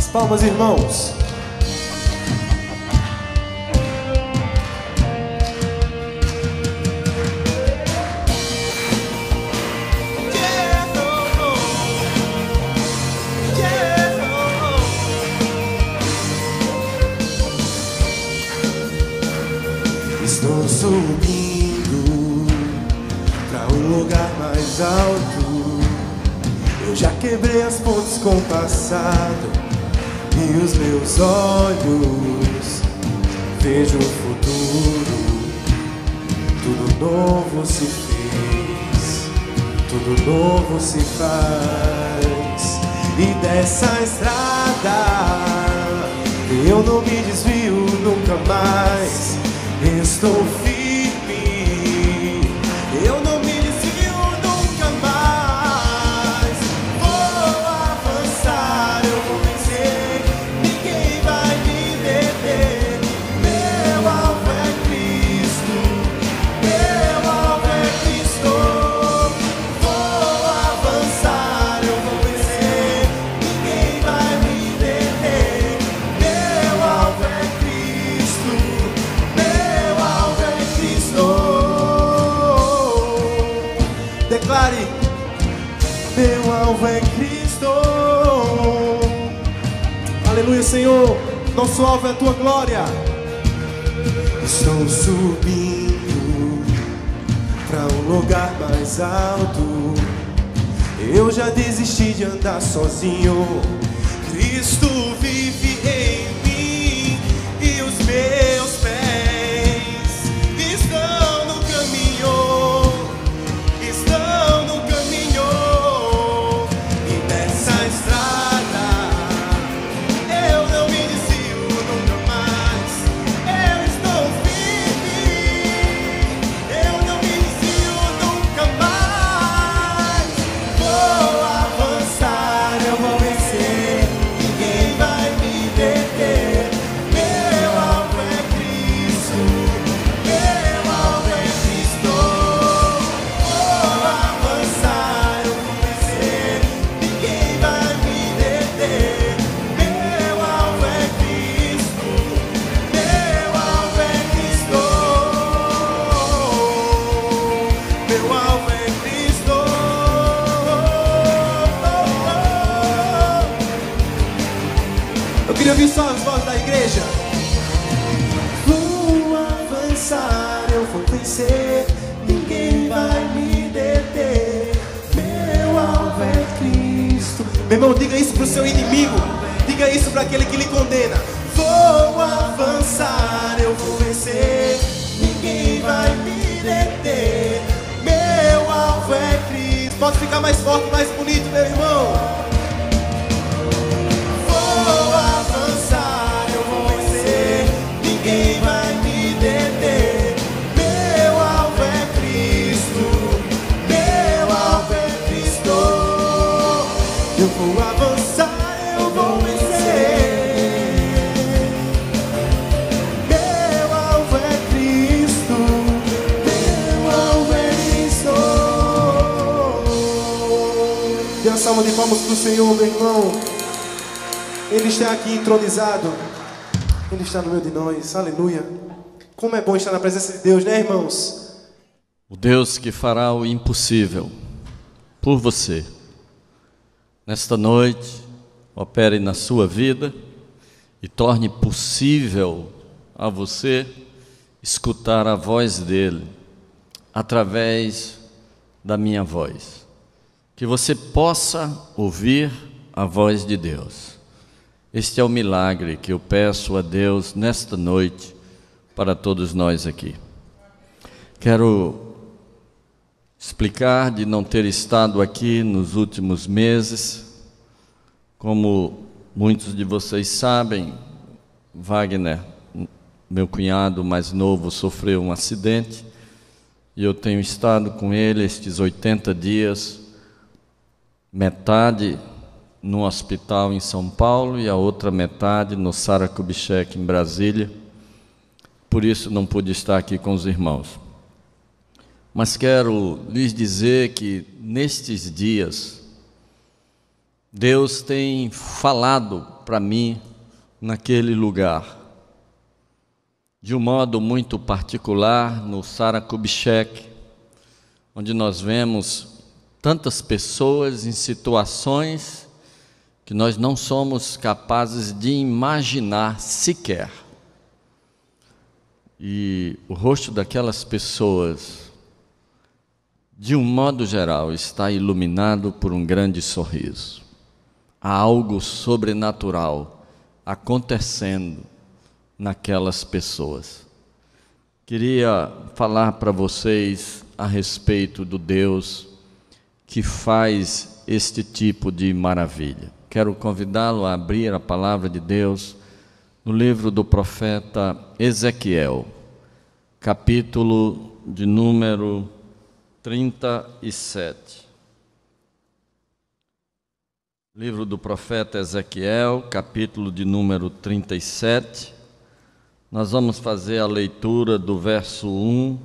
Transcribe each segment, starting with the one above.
As palmas, irmãos. Estou subindo pra um lugar mais alto. Eu já quebrei as pontes com o passado e os meus olhos vejo o futuro. Tudo novo se fez, tudo novo se faz. E dessa estrada eu não me desvio nunca mais. Estou firme, eu não me desvio nunca mais. Vou avançar, eu vou vencer, ninguém vai me deter. Meu alvo é Cristo, meu alvo é Cristo. Vou avançar, eu vou vencer, ninguém vai me deter. Meu alvo é Cristo, meu alvo é Cristo. Declare: meu alvo é Cristo. Aleluia, Senhor. Nosso alvo é a tua glória. Estou subindo pra um lugar mais alto. Eu já desisti de andar sozinho. Cristo vive em mim e os meus pés estão no caminho, estão no caminho. E nessa estrada eu não me desvio nunca mais. Eu estou firme, eu não me desvio nunca mais. Vou avançar, eu vou vencer, ninguém vai me deter. Meu alvo é Cristo, meu alvo é Cristo. Vou avançar, eu vou vencer, ninguém vai me deter. Meu alvo é Cristo, meu alvo é Cristo. Meu alvo é Cristo. Eu queria ouvir só as vozes da igreja. Vou avançar, eu vou vencer, ninguém vai me deter. Meu alvo é Cristo. Meu irmão, diga isso pro seu inimigo. Diga isso para aquele que lhe condena. Vou avançar, eu vou vencer, ninguém vai me deter. Meu alvo é Cristo. Pode ficar mais forte, mais bonito, meu irmão. Vou avançar, eu vou vencer, ninguém vai me deter. Meu alvo é Cristo, meu alvo é Cristo. Eu vou avançar, eu vou vencer. Meu alvo é Cristo, meu alvo é Cristo. Dê uma salva de palmas pro Senhor, meu irmão. Ele está aqui entronizado. Ele está no meio de nós. Aleluia. Como é bom estar na presença de Deus, né, irmãos? O Deus que fará o impossível por você. Nesta noite, opere na sua vida e torne possível a você escutar a voz dele através da minha voz. Que você possa ouvir a voz de Deus. Este é o milagre que eu peço a Deus nesta noite para todos nós aqui. Quero explicar de não ter estado aqui nos últimos meses. Como muitos de vocês sabem, Wagner, meu cunhado mais novo, sofreu um acidente e eu tenho estado com ele estes 80 dias, metade no hospital em São Paulo e a outra metade no Sara Kubitschek em Brasília. Por isso não pude estar aqui com os irmãos. Mas quero lhes dizer que nestes dias Deus tem falado para mim naquele lugar. De um modo muito particular, no Sara Kubitschek, onde nós vemos tantas pessoas em situações que nós não somos capazes de imaginar sequer. E o rosto daquelas pessoas, de um modo geral, está iluminado por um grande sorriso. Há algo sobrenatural acontecendo naquelas pessoas. Queria falar para vocês a respeito do Deus que faz este tipo de maravilha. Quero convidá-lo a abrir a palavra de Deus no livro do profeta Ezequiel, capítulo de número 37. Livro do profeta Ezequiel, capítulo de número 37. Nós vamos fazer a leitura do verso 1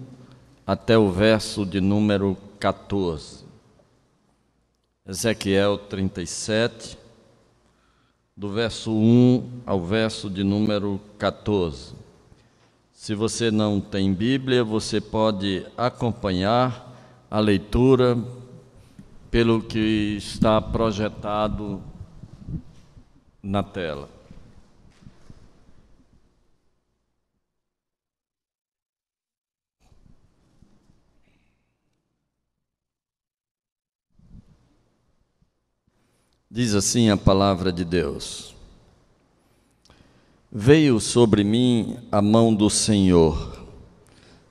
até o verso de número 14. Ezequiel 37, do verso 1 ao verso de número 14. Se você não tem Bíblia, você pode acompanhar a leitura pelo que está projetado na tela. Diz assim a palavra de Deus: Veio sobre mim a mão do Senhor,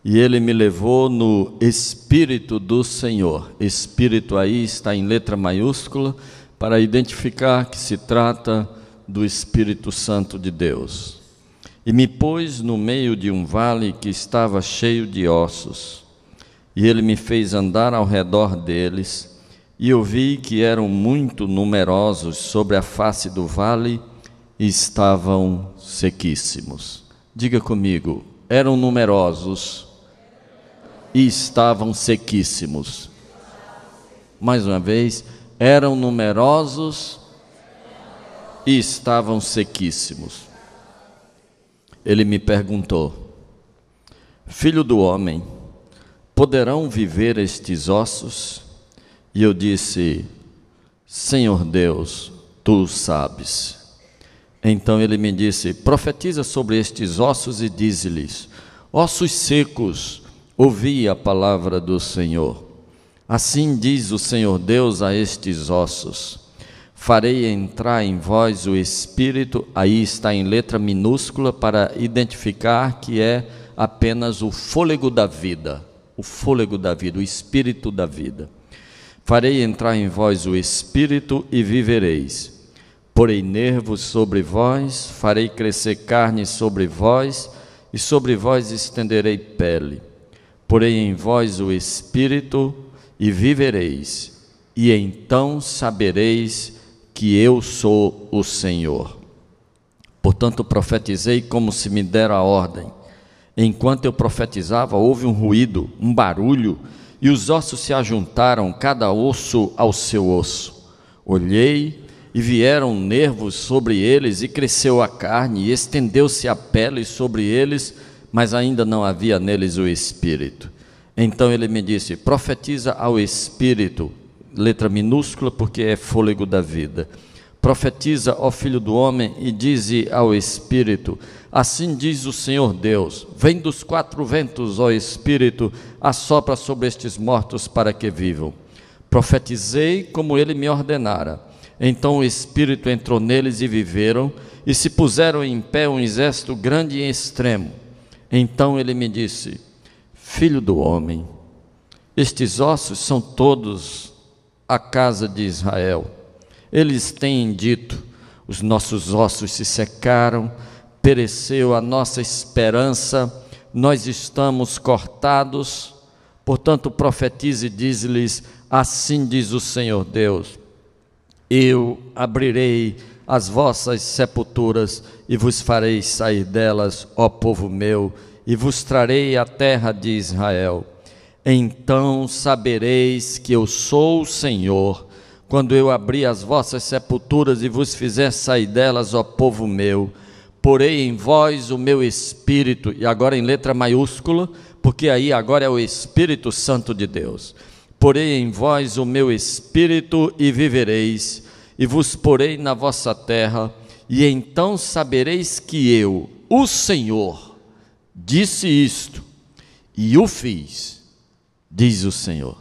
e Ele me levou no Espírito do Senhor. Espírito aí está em letra maiúscula, para identificar que se trata do Espírito Santo de Deus. E me pôs no meio de um vale que estava cheio de ossos, e Ele me fez andar ao redor deles, e eu vi que eram muito numerosos sobre a face do vale e estavam sequíssimos. Diga comigo: eram numerosos e estavam sequíssimos. Mais uma vez, eram numerosos e estavam sequíssimos. Ele me perguntou: Filho do homem, poderão viver estes ossos? E eu disse: Senhor Deus, Tu o sabes. Então ele me disse: profetiza sobre estes ossos e dize-lhes: ossos secos, ouvi a palavra do Senhor. Assim diz o Senhor Deus a estes ossos: farei entrar em vós o Espírito. Aí está em letra minúscula para identificar que é apenas o fôlego da vida, o fôlego da vida, o Espírito da vida. Farei entrar em vós o Espírito e vivereis. Porei nervos sobre vós, farei crescer carne sobre vós, e sobre vós estenderei pele. Porei em vós o Espírito e vivereis, e então sabereis que eu sou o Senhor. Portanto, profetizei como se me dera a ordem. Enquanto eu profetizava, houve um ruído, um barulho, e os ossos se ajuntaram, cada osso ao seu osso. Olhei, e vieram nervos sobre eles, e cresceu a carne, e estendeu-se a pele sobre eles, mas ainda não havia neles o Espírito. Então ele me disse: profetiza ao Espírito, letra minúscula porque é fôlego da vida. Profetiza, ó filho do homem, e dize ao Espírito: assim diz o Senhor Deus, vem dos quatro ventos, ó Espírito, assopra sobre estes mortos para que vivam. Profetizei como ele me ordenara. Então o Espírito entrou neles e viveram, e se puseram em pé um exército grande e extremo. Então ele me disse: filho do homem, estes ossos são todos a casa de Israel. Eles têm dito: os nossos ossos se secaram, pereceu a nossa esperança, nós estamos cortados. Portanto, profetize e diz-lhes: assim diz o Senhor Deus, eu abrirei as vossas sepulturas e vos farei sair delas, ó povo meu, e vos trarei a terra de Israel. Então sabereis que eu sou o Senhor, quando eu abri as vossas sepulturas e vos fizer sair delas, ó povo meu. Porei em vós o meu Espírito, e agora em letra maiúscula, porque aí agora é o Espírito Santo de Deus. Porei em vós o meu Espírito e vivereis, e vos porei na vossa terra, e então sabereis que eu, o Senhor, disse isto, e o fiz, diz o Senhor.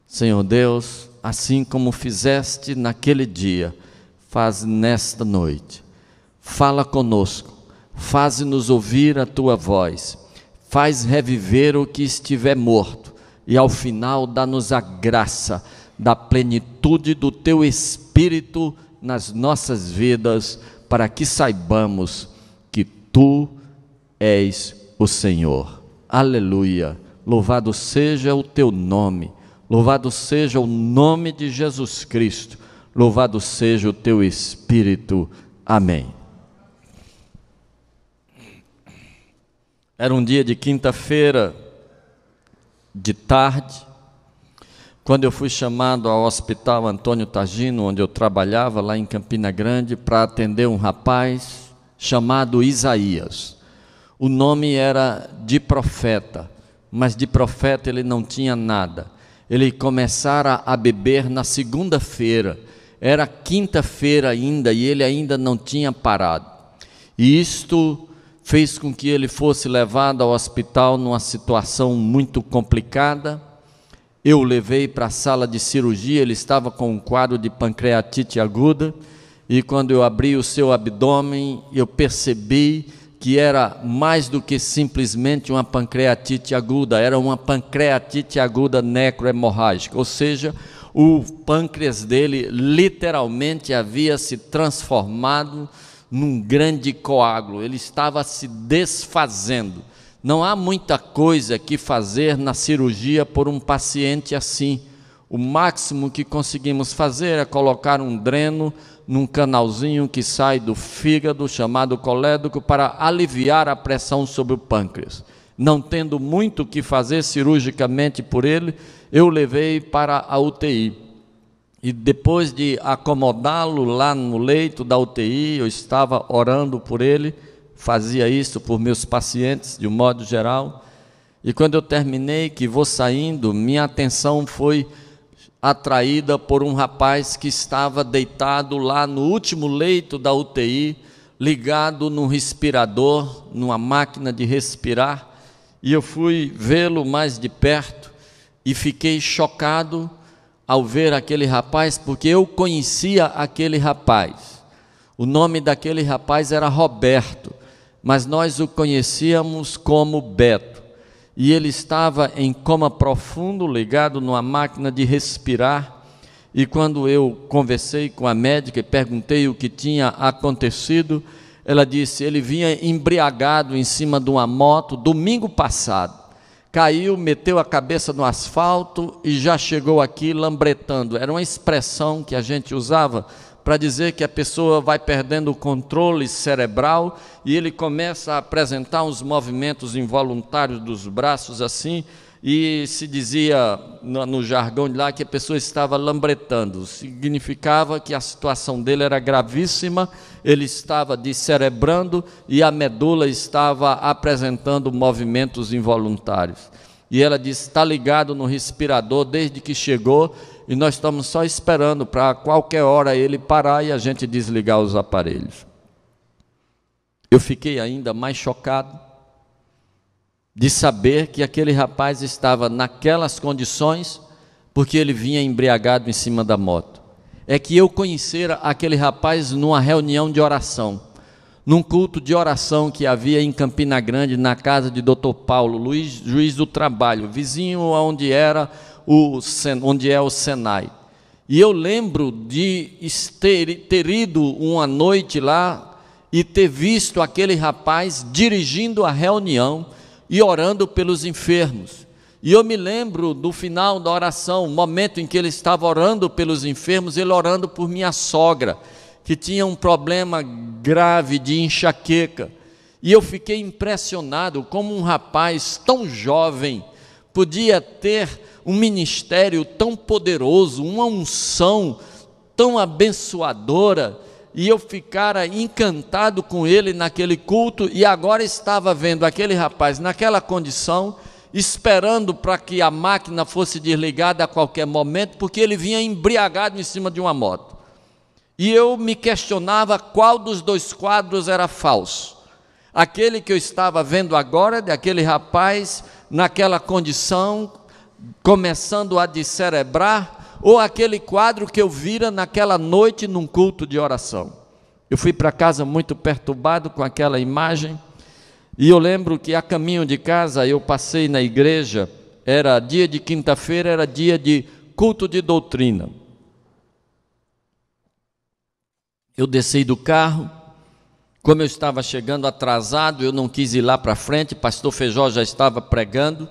Senhor Deus, assim como fizeste naquele dia, faz nesta noite. Fala conosco, faze-nos ouvir a tua voz, faz reviver o que estiver morto, e ao final dá-nos a graça da plenitude do teu Espírito nas nossas vidas, para que saibamos que tu és o Senhor. Aleluia! Louvado seja o teu nome, louvado seja o nome de Jesus Cristo, louvado seja o teu Espírito. Amém. Era um dia de quinta-feira, de tarde, quando eu fui chamado ao Hospital Antônio Targino, onde eu trabalhava, lá em Campina Grande, para atender um rapaz chamado Isaías. O nome era de profeta, mas de profeta ele não tinha nada. Ele começara a beber na segunda-feira, era quinta-feira ainda, e ele ainda não tinha parado. E isto fez com que ele fosse levado ao hospital numa situação muito complicada. Eu o levei para a sala de cirurgia, ele estava com um quadro de pancreatite aguda, e quando eu abri o seu abdômen, eu percebi que era mais do que simplesmente uma pancreatite aguda, era uma pancreatite aguda necrohemorrágica, ou seja, o pâncreas dele literalmente havia se transformado num grande coágulo, ele estava se desfazendo. Não há muita coisa que fazer na cirurgia por um paciente assim. O máximo que conseguimos fazer é colocar um dreno num canalzinho que sai do fígado, chamado colédoco, para aliviar a pressão sobre o pâncreas. Não tendo muito o que fazer cirurgicamente por ele, eu o levei para a UTI. E depois de acomodá-lo lá no leito da UTI, eu estava orando por ele, fazia isso por meus pacientes de um modo geral, e quando eu terminei, que vou saindo, minha atenção foi atraída por um rapaz que estava deitado lá no último leito da UTI, ligado num respirador, numa máquina de respirar, e eu fui vê-lo mais de perto e fiquei chocado ao ver aquele rapaz, porque eu conhecia aquele rapaz. O nome daquele rapaz era Roberto, mas nós o conhecíamos como Beto. E ele estava em coma profundo, ligado numa máquina de respirar. E quando eu conversei com a médica e perguntei o que tinha acontecido, ela disse: ele vinha embriagado em cima de uma moto domingo passado. Caiu, meteu a cabeça no asfalto e já chegou aqui lambretando. Era uma expressão que a gente usava para dizer que a pessoa vai perdendo o controle cerebral e ele começa a apresentar uns movimentos involuntários dos braços assim, e se dizia no jargão de lá que a pessoa estava lambretando. Significava que a situação dele era gravíssima, ele estava descerebrando e a medula estava apresentando movimentos involuntários. E ela disse: está ligado no respirador desde que chegou e nós estamos só esperando para qualquer hora ele parar e a gente desligar os aparelhos. Eu fiquei ainda mais chocado de saber que aquele rapaz estava naquelas condições porque ele vinha embriagado em cima da moto. É que eu conhecera aquele rapaz numa reunião de oração, num culto de oração que havia em Campina Grande, na casa de Dr. Paulo Luiz, juiz do trabalho, vizinho onde é o Senai. E eu lembro de ter ido uma noite lá e ter visto aquele rapaz dirigindo a reunião e orando pelos enfermos. E eu me lembro do final da oração, o momento em que ele estava orando pelos enfermos, ele orando por minha sogra, que tinha um problema grave de enxaqueca. E eu fiquei impressionado como um rapaz tão jovem podia ter um ministério tão poderoso, uma unção tão abençoadora, e eu ficara encantado com ele naquele culto, e agora estava vendo aquele rapaz naquela condição, esperando para que a máquina fosse desligada a qualquer momento, porque ele vinha embriagado em cima de uma moto. E eu me questionava qual dos dois quadros era falso. Aquele que eu estava vendo agora, daquele rapaz naquela condição, começando a descerebrar, ou aquele quadro que eu vira naquela noite num culto de oração. Eu fui para casa muito perturbado com aquela imagem, e eu lembro que a caminho de casa eu passei na igreja, era dia de quinta-feira, era dia de culto de doutrina. Eu desci do carro, como eu estava chegando atrasado, eu não quis ir lá para frente, pastor Feijó já estava pregando,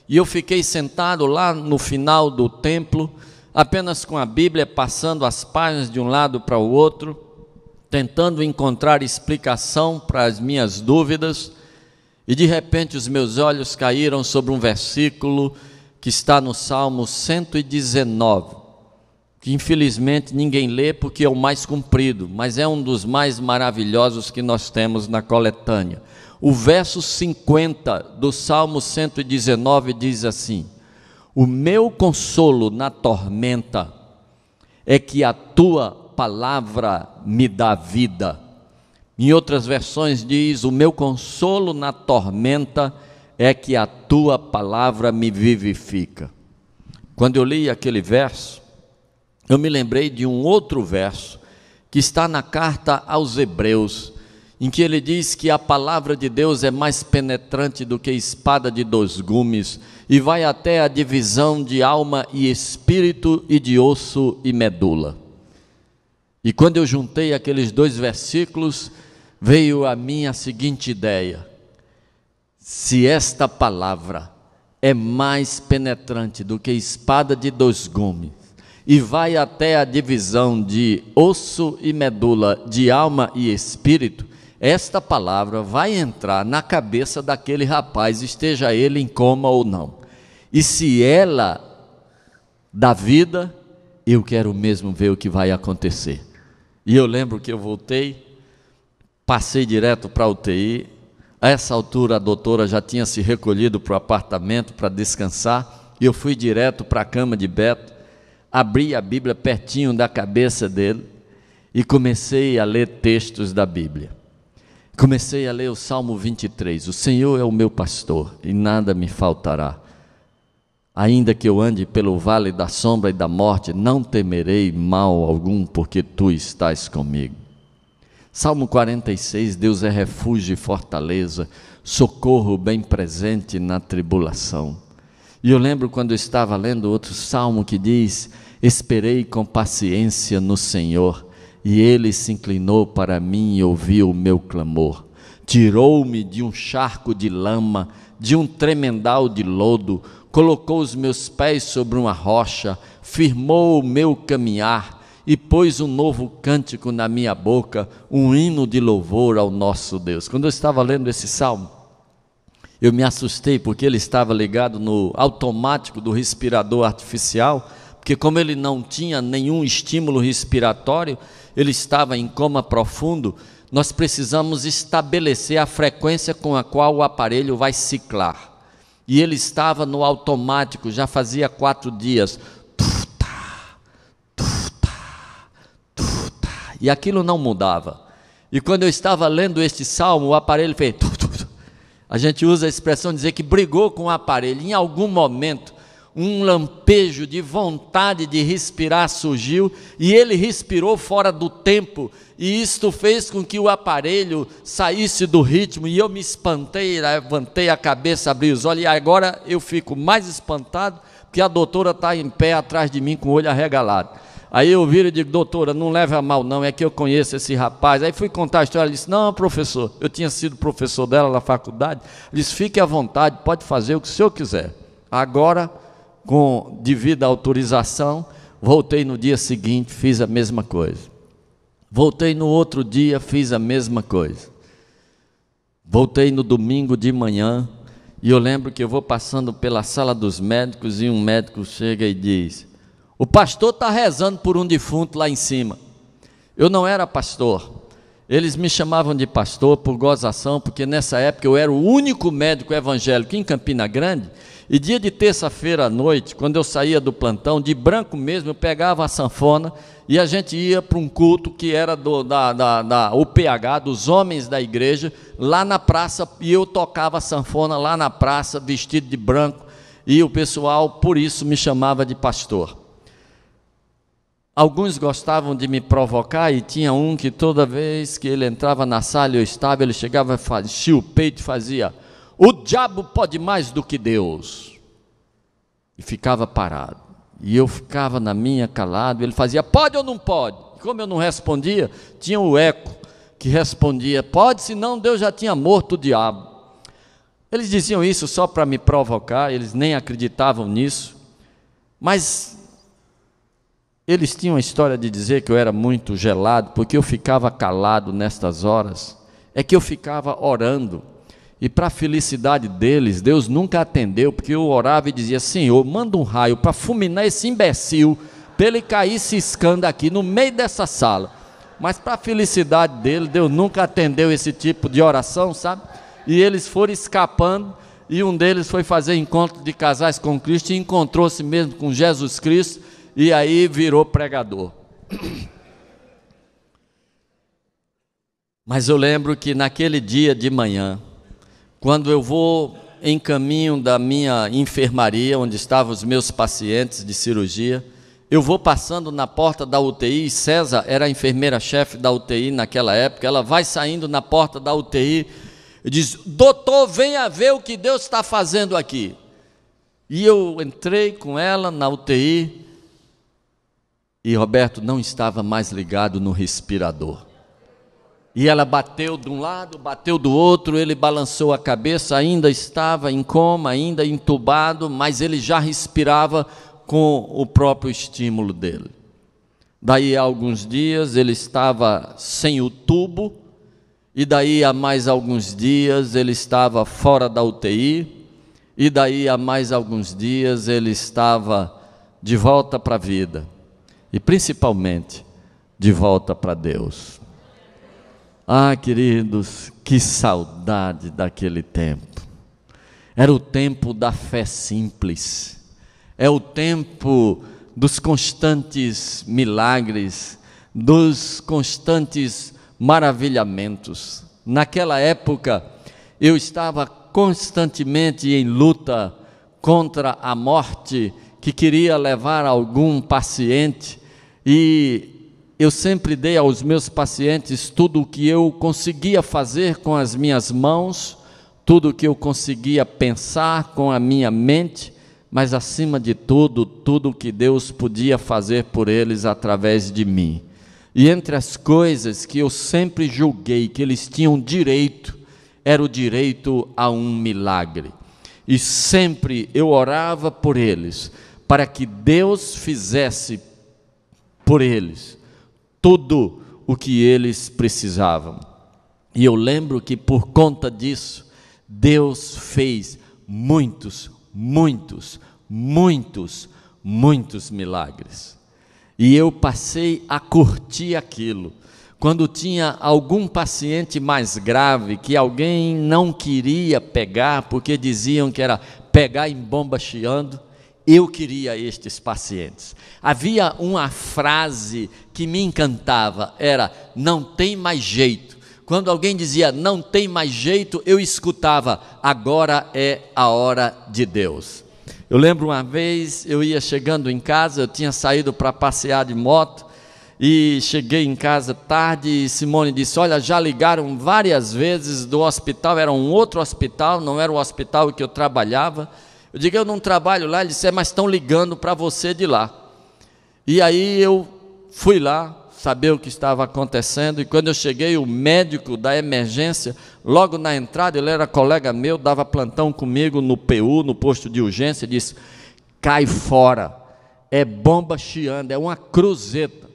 e eu fiquei sentado lá no final do templo, apenas com a Bíblia, passando as páginas de um lado para o outro, tentando encontrar explicação para as minhas dúvidas, e de repente os meus olhos caíram sobre um versículo que está no Salmo 119, que infelizmente ninguém lê porque é o mais comprido, mas é um dos mais maravilhosos que nós temos na coletânea. O verso 50 do Salmo 119 diz assim: o meu consolo na tormenta é que a tua palavra me dá vida. Em outras versões diz: o meu consolo na tormenta é que a tua palavra me vivifica. Quando eu li aquele verso, eu me lembrei de um outro verso que está na carta aos Hebreus, em que ele diz que a palavra de Deus é mais penetrante do que espada de dois gumes, e vai até a divisão de alma e espírito, e de osso e medula. E quando eu juntei aqueles dois versículos, veio a mim a seguinte ideia: se esta palavra é mais penetrante do que espada de dois gumes, e vai até a divisão de osso e medula, de alma e espírito, esta palavra vai entrar na cabeça daquele rapaz, esteja ele em coma ou não. E se ela dá vida, eu quero mesmo ver o que vai acontecer. E eu lembro que eu voltei, passei direto para a UTI. A essa altura a doutora já tinha se recolhido para o apartamento para descansar, e eu fui direto para a cama de Beto, abri a Bíblia pertinho da cabeça dele e comecei a ler textos da Bíblia. Comecei a ler o Salmo 23, o Senhor é o meu pastor e nada me faltará. Ainda que eu ande pelo vale da sombra e da morte, não temerei mal algum, porque tu estás comigo. Salmo 46, Deus é refúgio e fortaleza, socorro bem presente na tribulação. E eu lembro quando eu estava lendo outro salmo que diz: esperei com paciência no Senhor, e Ele se inclinou para mim e ouviu o meu clamor. Tirou-me de um charco de lama, de um tremendal de lodo, colocou os meus pés sobre uma rocha, firmou o meu caminhar, e pôs um novo cântico na minha boca, um hino de louvor ao nosso Deus. Quando eu estava lendo esse salmo, eu me assustei, porque ele estava ligado no automático do respirador artificial, porque como ele não tinha nenhum estímulo respiratório, ele estava em coma profundo. Nós precisamos estabelecer a frequência com a qual o aparelho vai ciclar, e ele estava no automático, já fazia 4 dias, e aquilo não mudava. E quando eu estava lendo este salmo, o aparelho fez, a gente usa a expressão de dizer que brigou com o aparelho. Em algum momento, um lampejo de vontade de respirar surgiu, e ele respirou fora do tempo, e isto fez com que o aparelho saísse do ritmo, e eu me espantei, levantei a cabeça, abri os olhos, e agora eu fico mais espantado, porque a doutora está em pé atrás de mim com o olho arregalado. Aí eu viro e digo: doutora, não leve a mal não, é que eu conheço esse rapaz. Aí fui contar a história, ela disse: não, professor, eu tinha sido professor dela na faculdade. Ele disse: fique à vontade, pode fazer o que o senhor quiser. Agora, com devida autorização, voltei no dia seguinte, fiz a mesma coisa. Voltei no outro dia, fiz a mesma coisa. Voltei no domingo de manhã, e eu lembro que eu vou passando pela sala dos médicos, e um médico chega e diz: O pastor está rezando por um defunto lá em cima. Eu não era pastor. Eles me chamavam de pastor por gozação, porque nessa época eu era o único médico evangélico em Campina Grande, e dia de terça-feira à noite, quando eu saía do plantão, de branco mesmo, eu pegava a sanfona e a gente ia para um culto que era da UPH, dos homens da igreja, lá na praça, e eu tocava a sanfona lá na praça, vestido de branco, e o pessoal, por isso, me chamava de pastor. Alguns gostavam de me provocar, e tinha um que toda vez que ele entrava na sala e eu estava, ele chegava, fazia o peito e fazia: o diabo pode mais do que Deus. E ficava parado. E eu ficava na minha calado, ele fazia: pode ou não pode? E como eu não respondia, tinha o eco que respondia: pode, senão Deus já tinha morto o diabo. Eles diziam isso só para me provocar, eles nem acreditavam nisso, mas eles tinham a história de dizer que eu era muito gelado, porque eu ficava calado nestas horas, é que eu ficava orando, e para a felicidade deles, Deus nunca atendeu, porque eu orava e dizia: Senhor, manda um raio para fulminar esse imbecil, para ele cair ciscando aqui no meio dessa sala. Mas para a felicidade dele, Deus nunca atendeu esse tipo de oração, sabe? E eles foram escapando, e um deles foi fazer encontro de casais com Cristo, e encontrou-se mesmo com Jesus Cristo, e aí virou pregador. Mas eu lembro que naquele dia de manhã, quando eu vou em caminho da minha enfermaria, onde estavam os meus pacientes de cirurgia, eu vou passando na porta da UTI, e César era a enfermeira-chefe da UTI naquela época, ela vai saindo na porta da UTI e diz: doutor, venha ver o que Deus está fazendo aqui. E eu entrei com ela na UTI, e Roberto não estava mais ligado no respirador. E ela bateu de um lado, bateu do outro, ele balançou a cabeça, ainda estava em coma, ainda entubado, mas ele já respirava com o próprio estímulo dele. Daí a alguns dias ele estava sem o tubo, e daí a mais alguns dias ele estava fora da UTI, e daí a mais alguns dias ele estava de volta para a vida, e principalmente de volta para Deus. Ah, queridos, que saudade daquele tempo. Era o tempo da fé simples, é o tempo dos constantes milagres, dos constantes maravilhamentos. Naquela época, eu estava constantemente em luta contra a morte, que queria levar algum paciente, e eu sempre dei aos meus pacientes tudo o que eu conseguia fazer com as minhas mãos, tudo o que eu conseguia pensar com a minha mente, mas acima de tudo, tudo o que Deus podia fazer por eles através de mim. E entre as coisas que eu sempre julguei que eles tinham direito, era o direito a um milagre. E sempre eu orava por eles, para que Deus fizesse por eles tudo o que eles precisavam. E eu lembro que por conta disso, Deus fez muitos milagres. E eu passei a curtir aquilo. Quando tinha algum paciente mais grave, que alguém não queria pegar, porque diziam que era pegar em bomba chiando, eu queria estes pacientes. Havia uma frase que me encantava, era: não tem mais jeito. Quando alguém dizia não tem mais jeito, eu escutava: agora é a hora de Deus. Eu lembro uma vez, eu ia chegando em casa, eu tinha saído para passear de moto, e cheguei em casa tarde, e Simone disse: olha, já ligaram várias vezes do hospital, era um outro hospital, não era o hospital que eu trabalhava. Eu digo: eu não trabalho lá. Ele disse: mas estão ligando para você de lá. E aí eu fui lá saber o que estava acontecendo, e quando eu cheguei, o médico da emergência, logo na entrada, ele era colega meu, dava plantão comigo no PU, no posto de urgência, disse: cai fora, é bomba chiando, é uma cruzeta,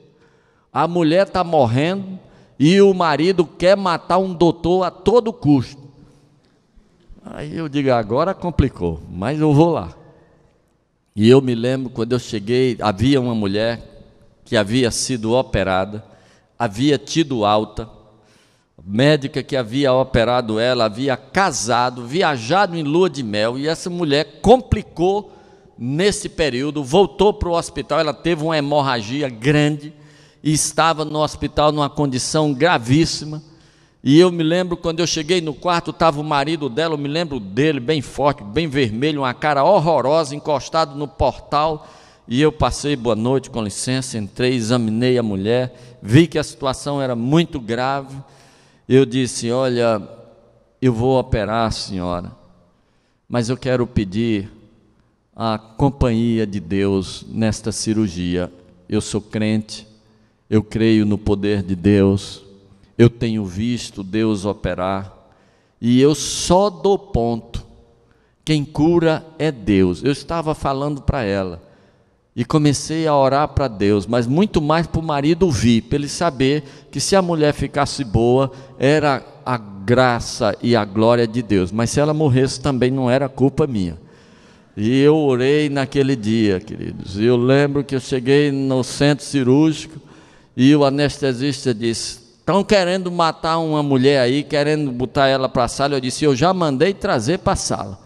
a mulher está morrendo, e o marido quer matar um doutor a todo custo. Aí eu digo: agora complicou, mas eu vou lá. E eu me lembro, quando eu cheguei, havia uma mulher que havia sido operada, havia tido alta, a médica que havia operado ela havia casado, viajado em lua de mel, e essa mulher complicou nesse período, voltou para o hospital, ela teve uma hemorragia grande, e estava no hospital numa condição gravíssima. E eu me lembro, quando eu cheguei no quarto, estava o marido dela, eu me lembro dele, bem forte, bem vermelho, uma cara horrorosa, encostado no portal, e eu passei, boa noite, com licença, entrei, examinei a mulher, vi que a situação era muito grave. Eu disse: olha, eu vou operar a senhora, mas eu quero pedir a companhia de Deus nesta cirurgia. Eu sou crente, eu creio no poder de Deus, eu tenho visto Deus operar, e eu só dou ponto, quem cura é Deus. Eu estava falando para ela, e comecei a orar para Deus, mas muito mais para o marido ouvir, para ele saber que se a mulher ficasse boa, era a graça e a glória de Deus, mas se ela morresse também não era culpa minha. E eu orei naquele dia, queridos. Eu lembro que eu cheguei no centro cirúrgico, e o anestesista disse: estão querendo matar uma mulher aí, querendo botar ela para a sala. Eu disse: eu já mandei trazer para a sala.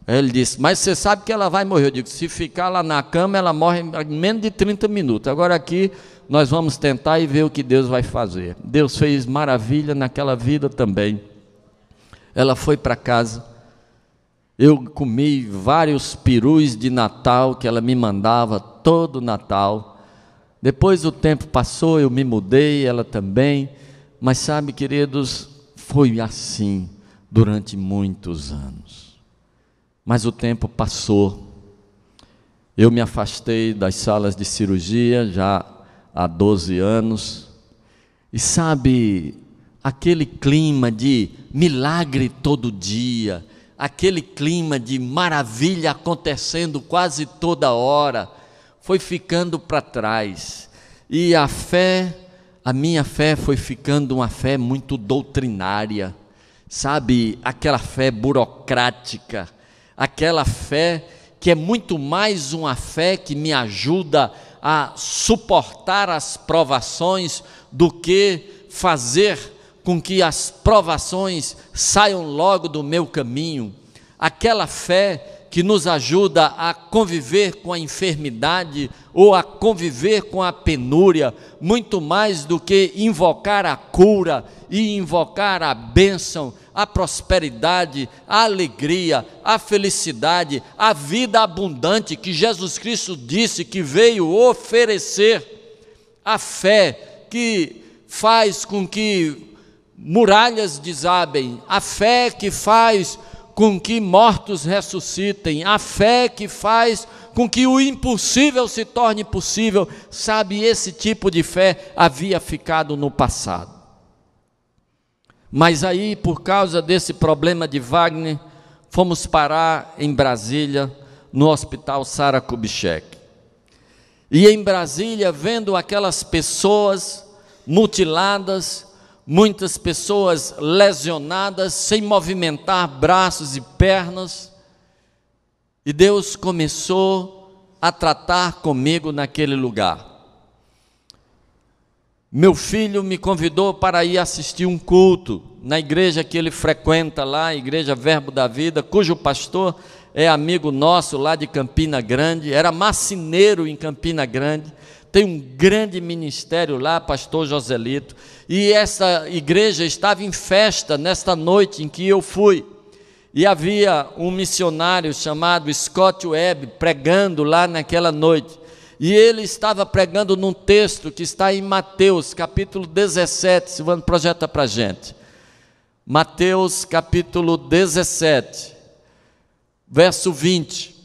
Aí ele disse: mas você sabe que ela vai morrer. Eu digo: se ficar lá na cama, ela morre em menos de 30 minutos. Agora aqui nós vamos tentar e ver o que Deus vai fazer. Deus fez maravilha naquela vida também. Ela foi para casa. Eu comi vários perus de Natal que ela me mandava todo Natal. Depois o tempo passou, eu me mudei, ela também, mas sabe, queridos, foi assim durante muitos anos. Mas o tempo passou, eu me afastei das salas de cirurgia já há 12 anos, e sabe, aquele clima de milagre todo dia, aquele clima de maravilha acontecendo quase toda hora, foi ficando para trás, e a minha fé foi ficando uma fé muito doutrinária, sabe, aquela fé burocrática, aquela fé que é muito mais uma fé que me ajuda a suportar as provações do que fazer com que as provações saiam logo do meu caminho, aquela fé que nos ajuda a conviver com a enfermidade ou a conviver com a penúria, muito mais do que invocar a cura e invocar a bênção, a prosperidade, a alegria, a felicidade, a vida abundante que Jesus Cristo disse que veio oferecer. A fé que faz com que muralhas desabem, a fé que faz com que mortos ressuscitem, a fé que faz com que o impossível se torne possível. Sabe, esse tipo de fé havia ficado no passado. Mas aí, por causa desse problema de Wagner, fomos parar em Brasília, no Hospital Sara Kubitschek. E em Brasília, vendo aquelas pessoas mutiladas, muitas pessoas lesionadas, sem movimentar braços e pernas, e Deus começou a tratar comigo naquele lugar. Meu filho me convidou para ir assistir um culto na igreja que ele frequenta lá, a Igreja Verbo da Vida, cujo pastor é amigo nosso lá de Campina Grande, era marceneiro em Campina Grande, tem um grande ministério lá, pastor Joselito, e essa igreja estava em festa nesta noite em que eu fui, e havia um missionário chamado Scott Webb pregando lá naquela noite, e ele estava pregando num texto que está em Mateus, capítulo 17, Silvano, projeta para a gente, Mateus capítulo 17, verso 20,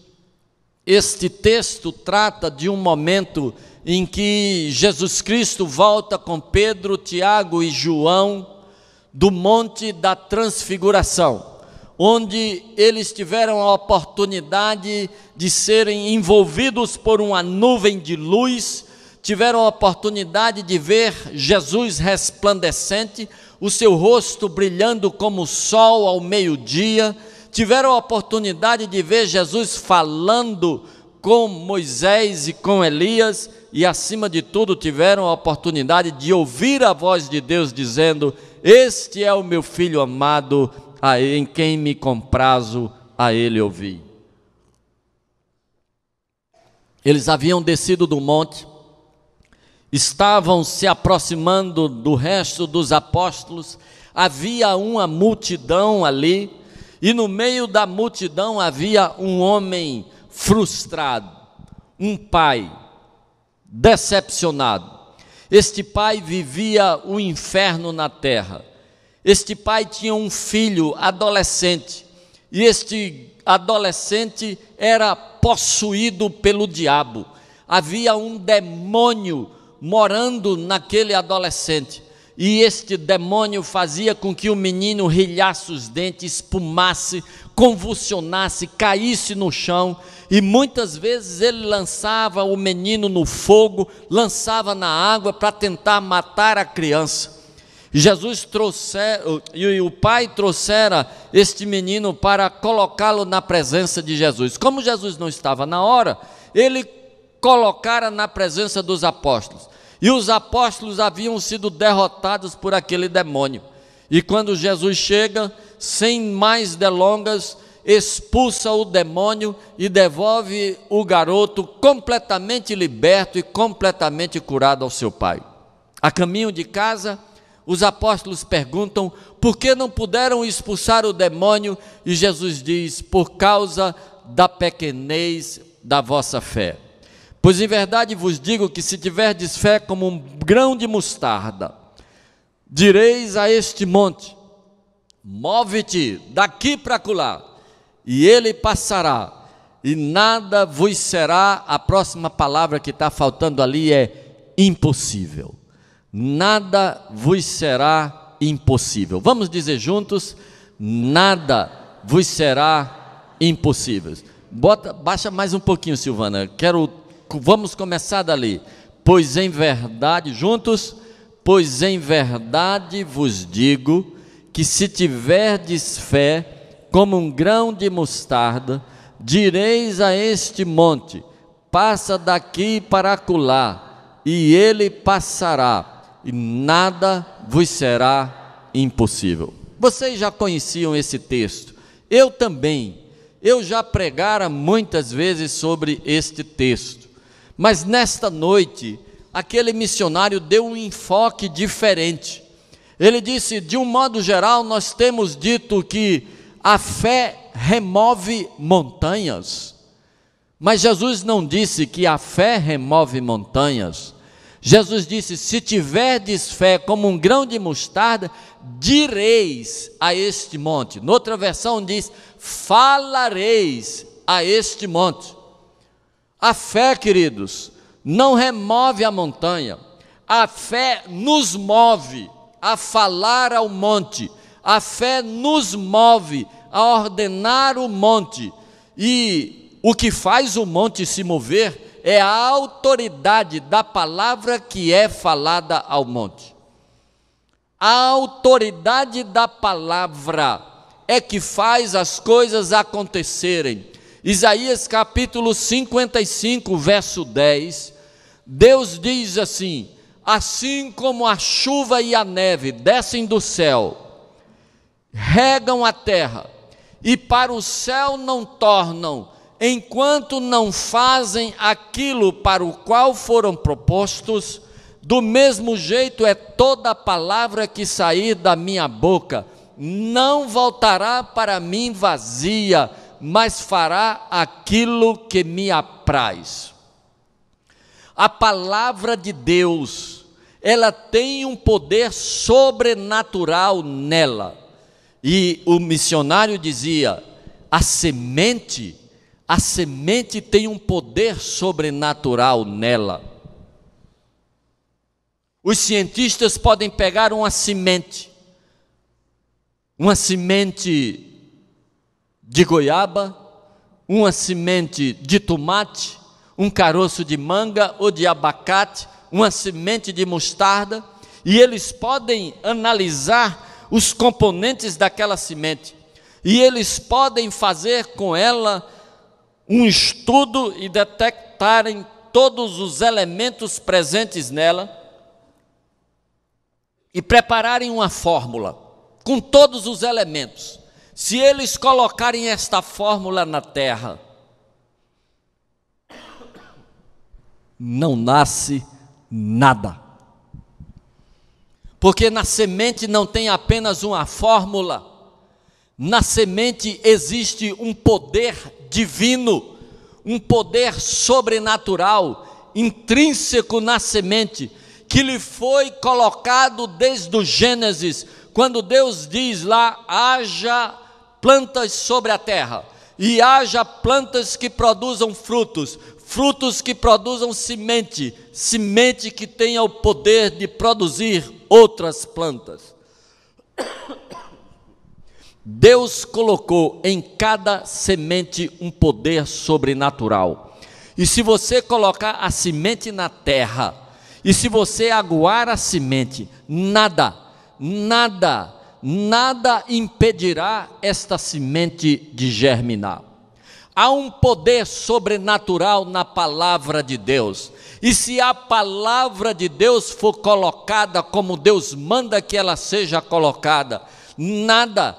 este texto trata de um momento em que Jesus Cristo volta com Pedro, Tiago e João do Monte da Transfiguração, onde eles tiveram a oportunidade de serem envolvidos por uma nuvem de luz, tiveram a oportunidade de ver Jesus resplandecente, o seu rosto brilhando como o sol ao meio-dia, tiveram a oportunidade de ver Jesus falando com Moisés e com Elias, e acima de tudo tiveram a oportunidade de ouvir a voz de Deus dizendo: este é o meu filho amado, em quem me comprazo, a ele ouvi. Eles haviam descido do monte, estavam se aproximando do resto dos apóstolos, havia uma multidão ali, e no meio da multidão havia um homem frustrado, um pai decepcionado. Este pai vivia o inferno na terra. Este pai tinha um filho adolescente, e este adolescente era possuído pelo diabo. Havia um demônio morando naquele adolescente, e este demônio fazia com que o menino rilhasse os dentes, espumasse, convulsionasse, caísse no chão, e muitas vezes ele lançava o menino no fogo, lançava na água para tentar matar a criança. E o pai trouxera este menino para colocá-lo na presença de Jesus. Como Jesus não estava na hora, ele colocara na presença dos apóstolos, e os apóstolos haviam sido derrotados por aquele demônio. E quando Jesus chega, sem mais delongas, expulsa o demônio e devolve o garoto completamente liberto e completamente curado ao seu pai. A caminho de casa, os apóstolos perguntam: por que não puderam expulsar o demônio? E Jesus diz: por causa da pequenez da vossa fé. Pois em verdade vos digo que se tiverdes fé como um grão de mostarda, direis a este monte: move-te daqui para acolá, e ele passará, e nada vos será. A próxima palavra que está faltando ali é impossível. Nada vos será impossível. Vamos dizer juntos: nada vos será impossível. Baixa mais um pouquinho, Silvana. Vamos começar dali. Pois em verdade, juntos, pois em verdade vos digo que se tiverdes fé como um grão de mostarda, direis a este monte: passa daqui para acolá, e ele passará, e nada vos será impossível. Vocês já conheciam esse texto, eu também. Eu já pregara muitas vezes sobre este texto, mas nesta noite, aquele missionário deu um enfoque diferente. Ele disse: de um modo geral, nós temos dito que a fé remove montanhas, mas Jesus não disse que a fé remove montanhas. Jesus disse: se tiverdes fé como um grão de mostarda, direis a este monte. Noutra versão diz: falareis a este monte. A fé, queridos, não remove a montanha. A fé nos move a falar ao monte. A fé nos move a ordenar o monte. E o que faz o monte se mover é a autoridade da palavra que é falada ao monte. A autoridade da palavra é que faz as coisas acontecerem. Isaías capítulo 55, verso 10, Deus diz assim: assim como a chuva e a neve descem do céu, regam a terra, e para o céu não tornam, enquanto não fazem aquilo para o qual foram propostos, do mesmo jeito é toda a palavra que sair da minha boca, não voltará para mim vazia, mas fará aquilo que me apraz. A palavra de Deus, ela tem um poder sobrenatural nela. E o missionário dizia: a semente tem um poder sobrenatural nela. Os cientistas podem pegar uma semente de goiaba, uma semente de tomate, um caroço de manga ou de abacate, uma semente de mostarda, e eles podem analisar os componentes daquela semente, e eles podem fazer com ela um estudo e detectarem todos os elementos presentes nela e prepararem uma fórmula com todos os elementos. Se eles colocarem esta fórmula na terra, não nasce nada. Porque na semente não tem apenas uma fórmula, na semente existe um poder divino, um poder sobrenatural, intrínseco na semente, que lhe foi colocado desde o Gênesis, quando Deus diz lá, haja plantas sobre a terra, e haja plantas que produzam frutos, frutos que produzam semente, semente que tenha o poder de produzir outras plantas. Deus colocou em cada semente um poder sobrenatural. E se você colocar a semente na terra, e se você aguar a semente, nada impedirá esta semente de germinar. Há um poder sobrenatural na palavra de Deus. E se a palavra de Deus for colocada como Deus manda que ela seja colocada, nada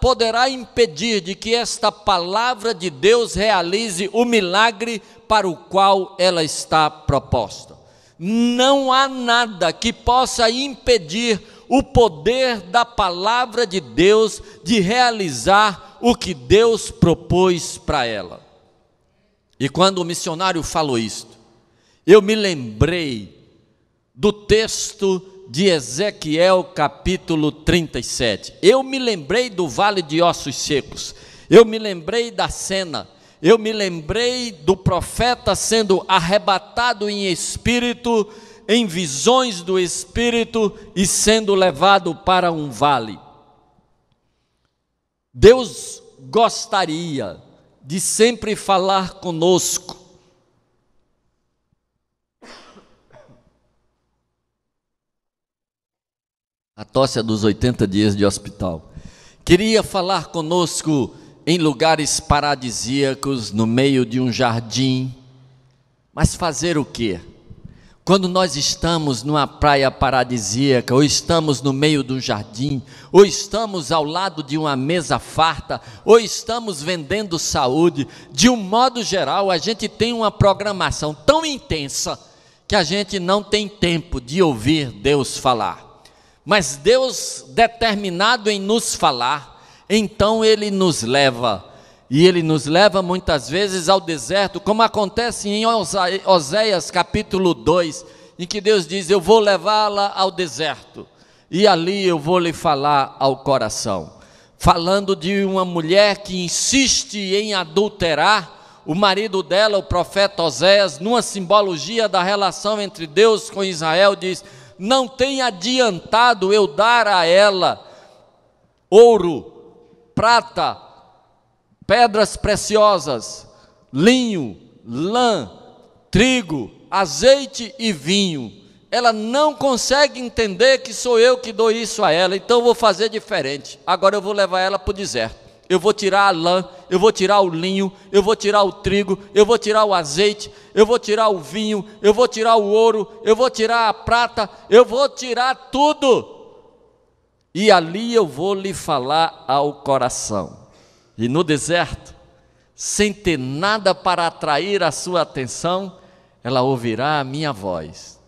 poderá impedir de que esta palavra de Deus realize o milagre para o qual ela está proposta. Não há nada que possa impedir o poder da palavra de Deus de realizar o que Deus propôs para ela. E quando o missionário falou isto, eu me lembrei do texto de Ezequiel capítulo 37. Eu me lembrei do vale de ossos secos. Eu me lembrei da cena. Eu me lembrei do profeta sendo arrebatado em espírito, em visões do espírito e sendo levado para um vale. Deus gostaria de sempre falar conosco. A tosse dos 80 dias de hospital. Queria falar conosco em lugares paradisíacos, no meio de um jardim. Mas fazer o quê? Quando nós estamos numa praia paradisíaca, ou estamos no meio de um jardim, ou estamos ao lado de uma mesa farta, ou estamos vendendo saúde, de um modo geral, a gente tem uma programação tão intensa que a gente não tem tempo de ouvir Deus falar. Mas Deus, determinado em nos falar, então Ele nos leva, e Ele nos leva muitas vezes ao deserto, como acontece em Oséias capítulo 2, em que Deus diz, eu vou levá-la ao deserto, e ali eu vou lhe falar ao coração, falando de uma mulher que insiste em adulterar o marido dela, o profeta Oséias, numa simbologia da relação entre Deus com Israel, diz, não tem adiantado eu dar a ela ouro, prata, pedras preciosas, linho, lã, trigo, azeite e vinho. Ela não consegue entender que sou eu que dou isso a ela, então eu vou fazer diferente. Agora eu vou levar ela para o deserto. Eu vou tirar a lã, eu vou tirar o linho, eu vou tirar o trigo, eu vou tirar o azeite, eu vou tirar o vinho, eu vou tirar o ouro, eu vou tirar a prata, eu vou tirar tudo. E ali eu vou lhe falar ao coração. E no deserto, sem ter nada para atrair a sua atenção, ela ouvirá a minha voz,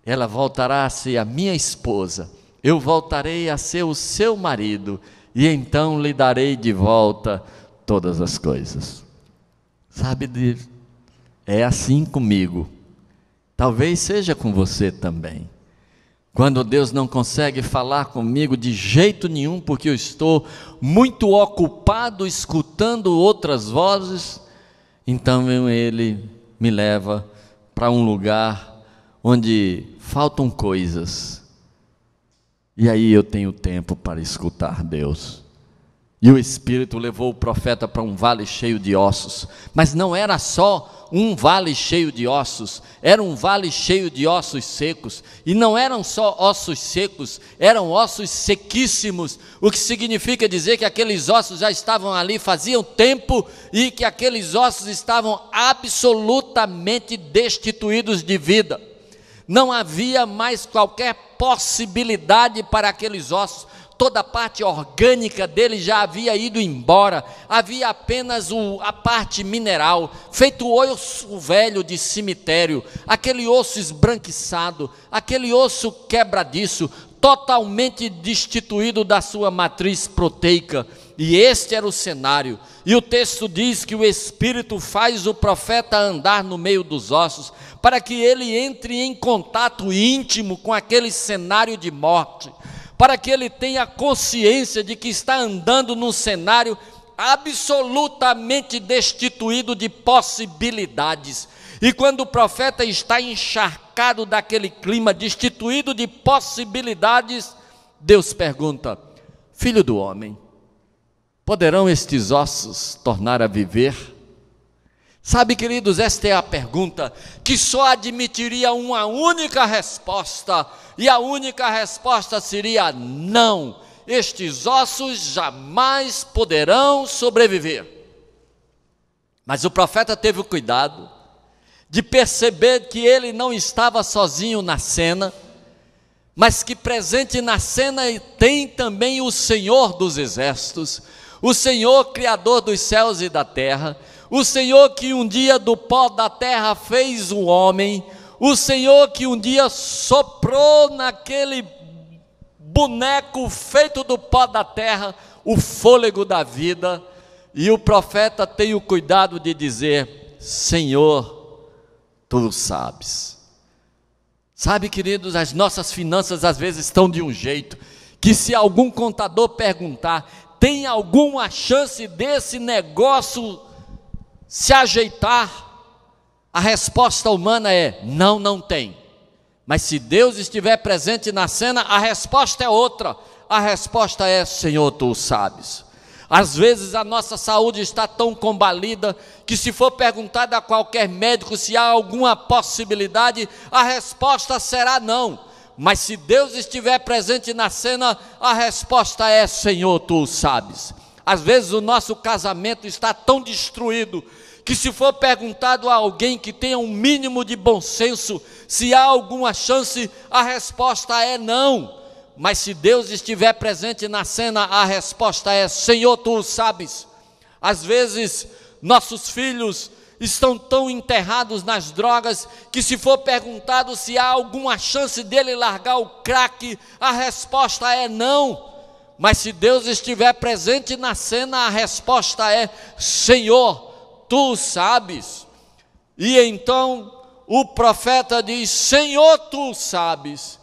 ela voltará a ser a minha esposa, eu voltarei a ser o seu marido, e então lhe darei de volta todas as coisas. Sabe, é assim comigo, talvez seja com você também. Quando Deus não consegue falar comigo de jeito nenhum, porque eu estou muito ocupado escutando outras vozes, então Ele me leva para um lugar onde faltam coisas, e aí eu tenho tempo para escutar Deus. E o Espírito levou o profeta para um vale cheio de ossos. Mas não era só um vale cheio de ossos, era um vale cheio de ossos secos. E não eram só ossos secos, eram ossos sequíssimos. O que significa dizer que aqueles ossos já estavam ali faziam tempo e que aqueles ossos estavam absolutamente destituídos de vida. Não havia mais qualquer possibilidade para aqueles ossos. Toda a parte orgânica dele já havia ido embora, havia apenas a parte mineral, feito osso velho de cemitério, aquele osso esbranquiçado, aquele osso quebradiço, totalmente destituído da sua matriz proteica. E este era o cenário. E o texto diz que o Espírito faz o profeta andar no meio dos ossos, para que ele entre em contato íntimo com aquele cenário de morte, para que ele tenha consciência de que está andando num cenário absolutamente destituído de possibilidades. E quando o profeta está encharcado daquele clima, destituído de possibilidades, Deus pergunta: filho do homem, poderão estes ossos tornar a viver? Sabe, queridos, esta é a pergunta que só admitiria uma única resposta, e a única resposta seria não. Estes ossos jamais poderão sobreviver. Mas o profeta teve o cuidado de perceber que ele não estava sozinho na cena, mas que presente na cena tem também o Senhor dos exércitos, o Senhor criador dos céus e da terra, o Senhor que um dia do pó da terra fez o homem, o Senhor que um dia soprou naquele boneco feito do pó da terra o fôlego da vida. E o profeta tem o cuidado de dizer: Senhor, tu sabes. Sabe, queridos, as nossas finanças às vezes estão de um jeito que, se algum contador perguntar, tem alguma chance desse negócio se ajeitar? A resposta humana é: não, não tem. Mas se Deus estiver presente na cena, a resposta é outra. A resposta é: Senhor, tu sabes. Às vezes a nossa saúde está tão combalida que, se for perguntado a qualquer médico se há alguma possibilidade, a resposta será não. Mas se Deus estiver presente na cena, a resposta é: Senhor, tu sabes. Às vezes o nosso casamento está tão destruído que, se for perguntado a alguém que tenha um mínimo de bom senso se há alguma chance, a resposta é não. Mas se Deus estiver presente na cena, a resposta é: Senhor, tu sabes. Às vezes nossos filhos estão tão enterrados nas drogas que, se for perguntado se há alguma chance dele largar o crack, a resposta é não. Mas se Deus estiver presente na cena, a resposta é: Senhor, tu sabes. E então o profeta diz: Senhor, tu sabes.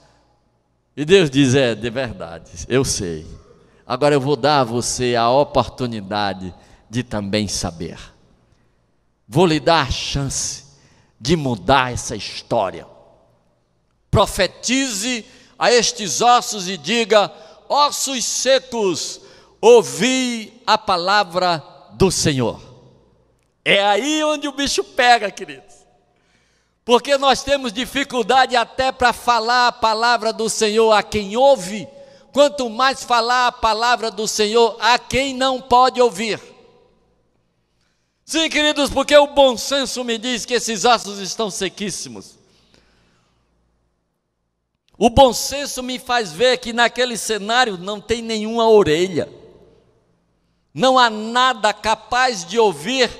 E Deus diz: é, de verdade, eu sei. Agora eu vou dar a você a oportunidade de também saber. Vou lhe dar a chance de mudar essa história. Profetize a estes ossos e diga: ossos secos, ouvi a palavra do Senhor. É aí onde o bicho pega, queridos. Porque nós temos dificuldade até para falar a palavra do Senhor a quem ouve, quanto mais falar a palavra do Senhor a quem não pode ouvir. Sim, queridos, porque o bom senso me diz que esses ossos estão sequíssimos. O bom senso me faz ver que naquele cenário não tem nenhuma orelha, não há nada capaz de ouvir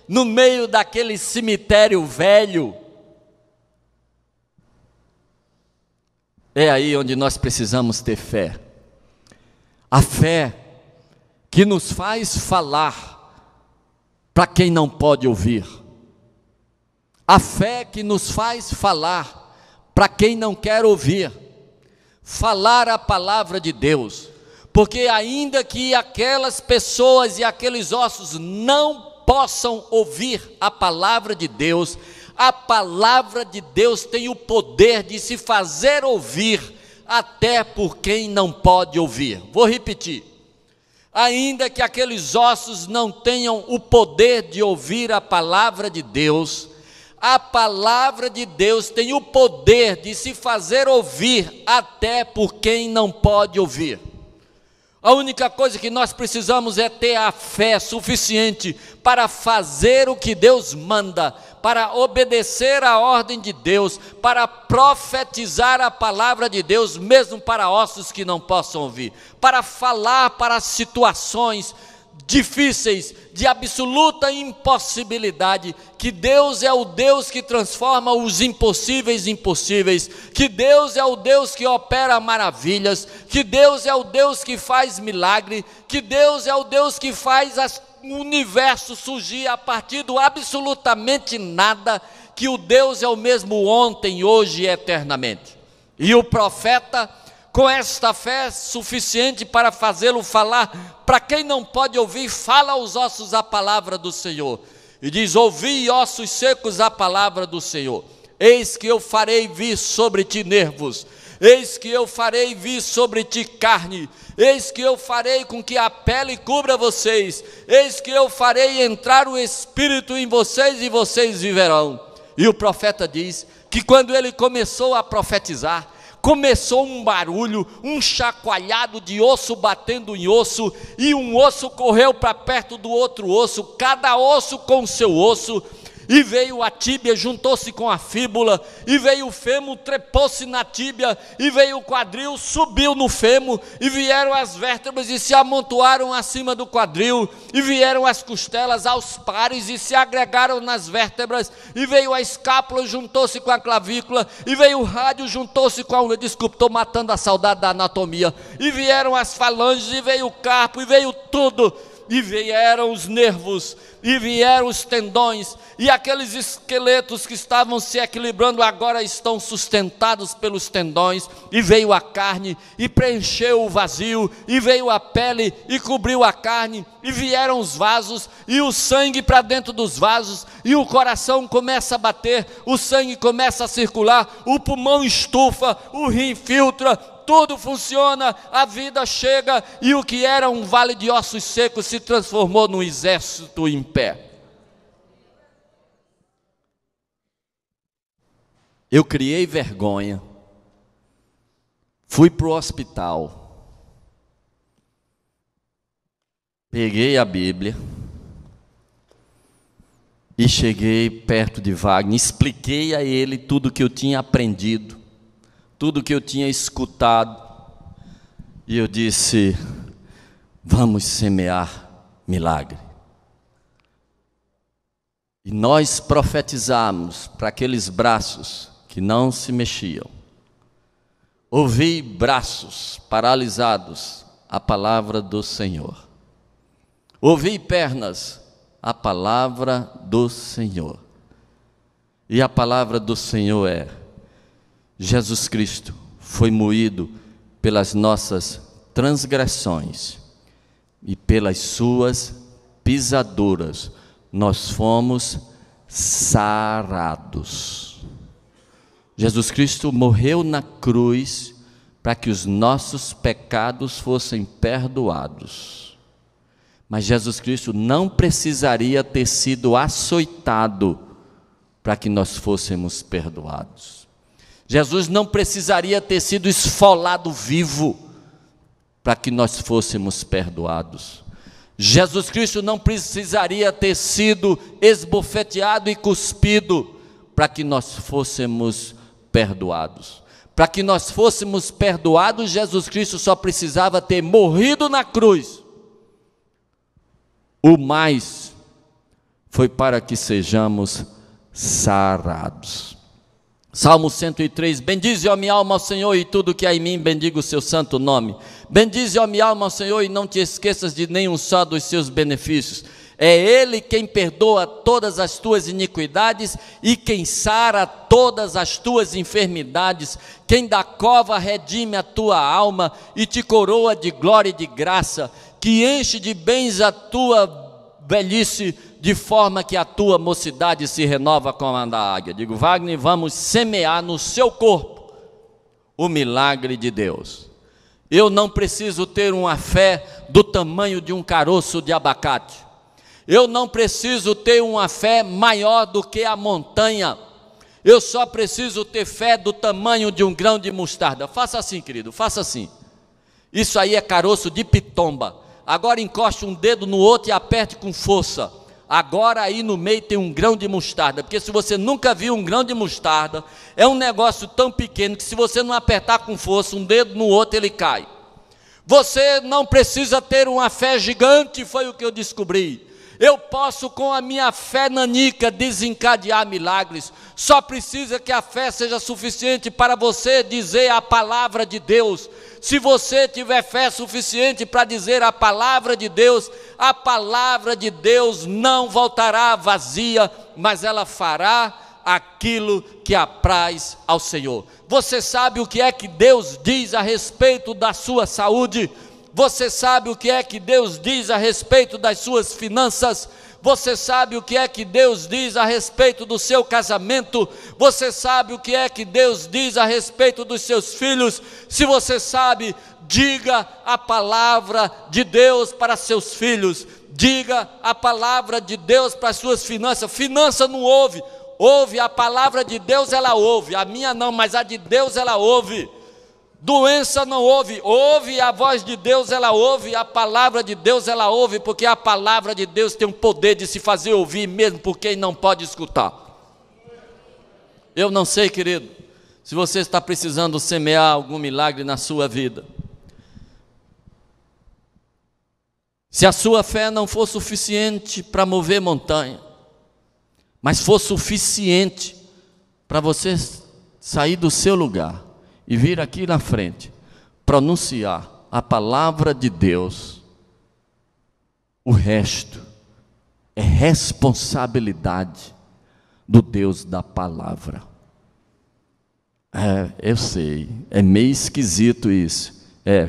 no meio daquele cemitério velho. É aí onde nós precisamos ter fé. A fé que nos faz falar para quem não pode ouvir. A fé que nos faz falar para quem não quer ouvir. Falar a palavra de Deus. Porque ainda que aquelas pessoas e aqueles ossos não possam ouvir a palavra de Deus, a palavra de Deus tem o poder de se fazer ouvir até por quem não pode ouvir. Vou repetir. ainda que aqueles ossos não tenham o poder de ouvir a palavra de Deus, a palavra de Deus tem o poder de se fazer ouvir até por quem não pode ouvir. A única coisa que nós precisamos é ter a fé suficiente para fazer o que Deus manda, para obedecer a ordem de Deus, para profetizar a palavra de Deus, mesmo para ossos que não possam ouvir, para falar para situações difíceis, de absoluta impossibilidade, que Deus é o Deus que transforma os impossíveis em possíveis, que Deus é o Deus que opera maravilhas, que Deus é o Deus que faz milagre, que Deus é o Deus que faz o universo surgir a partir do absolutamente nada, que o Deus é o mesmo ontem, hoje e eternamente. E o profeta, com esta fé suficiente para fazê-lo falar, para quem não pode ouvir, fala aos ossos a palavra do Senhor, e diz: ouvi, ossos secos, a palavra do Senhor, eis que eu farei vir sobre ti nervos, eis que eu farei vir sobre ti carne, eis que eu farei com que a pele cubra vocês, eis que eu farei entrar o Espírito em vocês e vocês viverão. E o profeta diz que quando ele começou a profetizar, começou um barulho, um chacoalhado de osso batendo em osso, e um osso correu para perto do outro osso, cada osso com o seu osso, e veio a tíbia, juntou-se com a fíbula, e veio o fêmur, trepou-se na tíbia, e veio o quadril, subiu no fêmur, e vieram as vértebras e se amontoaram acima do quadril, e vieram as costelas aos pares e se agregaram nas vértebras, e veio a escápula, juntou-se com a clavícula, e veio o rádio, juntou-se com a... Desculpe, estou matando a saudade da anatomia. E vieram as falanges, e veio o carpo, e veio tudo, e vieram os nervos, e vieram os tendões, e aqueles esqueletos que estavam se equilibrando agora estão sustentados pelos tendões, e veio a carne e preencheu o vazio, e veio a pele e cobriu a carne, e vieram os vasos e o sangue para dentro dos vasos, e o coração começa a bater, o sangue começa a circular, o pulmão estufa, o rim filtra, tudo funciona, a vida chega, e o que era um vale de ossos secos se transformou num exército em pé. Eu criei vergonha, fui para o hospital, peguei a Bíblia e cheguei perto de Wagner, expliquei a ele tudo que eu tinha aprendido, tudo que eu tinha escutado, e eu disse: vamos semear milagre. E nós profetizamos para aqueles braços que não se mexiam. Ouvi braços paralisados a palavra do Senhor. Ouvi pernas a palavra do Senhor. E a palavra do Senhor é: Jesus Cristo foi moído pelas nossas transgressões, e pelas suas pisaduras nós fomos sarados. Jesus Cristo morreu na cruz para que os nossos pecados fossem perdoados. Mas Jesus Cristo não precisaria ter sido açoitado para que nós fôssemos perdoados. Jesus não precisaria ter sido esfolado vivo para que nós fôssemos perdoados. Jesus Cristo não precisaria ter sido esbofeteado e cuspido para que nós fôssemos perdoados. Para que nós fôssemos perdoados, Jesus Cristo só precisava ter morrido na cruz. O mais foi para que sejamos sarados. Salmo 103, bendize, ó minha alma, ao Senhor, e tudo que há em mim, bendiga o seu santo nome. Bendize, ó minha alma, ao Senhor, e não te esqueças de nenhum só dos seus benefícios. É Ele quem perdoa todas as tuas iniquidades e quem sara todas as tuas enfermidades, quem da cova redime a tua alma e te coroa de glória e de graça, que enche de bens a tua velhice, de forma que a tua mocidade se renova como a da águia. Digo, Wagner, vamos semear no seu corpo o milagre de Deus. Eu não preciso ter uma fé do tamanho de um caroço de abacate. Eu não preciso ter uma fé maior do que a montanha. Eu só preciso ter fé do tamanho de um grão de mostarda. Faça assim, querido, faça assim. Isso aí é caroço de pitomba. Agora encoste um dedo no outro e aperte com força. Agora aí no meio tem um grão de mostarda. Porque se você nunca viu um grão de mostarda, é um negócio tão pequeno que se você não apertar com força um dedo no outro, ele cai. Você não precisa ter uma fé gigante, foi o que eu descobri. Eu posso com a minha fé nanica desencadear milagres. Só precisa que a fé seja suficiente para você dizer a palavra de Deus. Se você tiver fé suficiente para dizer a palavra de Deus não voltará vazia, mas ela fará aquilo que apraz ao Senhor. Você sabe o que é que Deus diz a respeito da sua saúde? Você sabe o que é que Deus diz a respeito das suas finanças? Você sabe o que é que Deus diz a respeito do seu casamento? Você sabe o que é que Deus diz a respeito dos seus filhos? Se você sabe, diga a palavra de Deus para seus filhos. Diga a palavra de Deus para as suas finanças. Finança não ouve. Ouve a palavra de Deus, ela ouve. A minha não, mas a de Deus ela ouve. Doença não ouve, ouve a voz de Deus, ela ouve, a palavra de Deus ela ouve, porque a palavra de Deus tem o poder de se fazer ouvir, mesmo por quem não pode escutar. Eu não sei, querido, se você está precisando semear algum milagre na sua vida. Se a sua fé não for suficiente para mover montanha, mas for suficiente para você sair do seu lugar e vir aqui na frente, pronunciar a palavra de Deus, o resto é responsabilidade do Deus da palavra. Eu sei, é meio esquisito isso,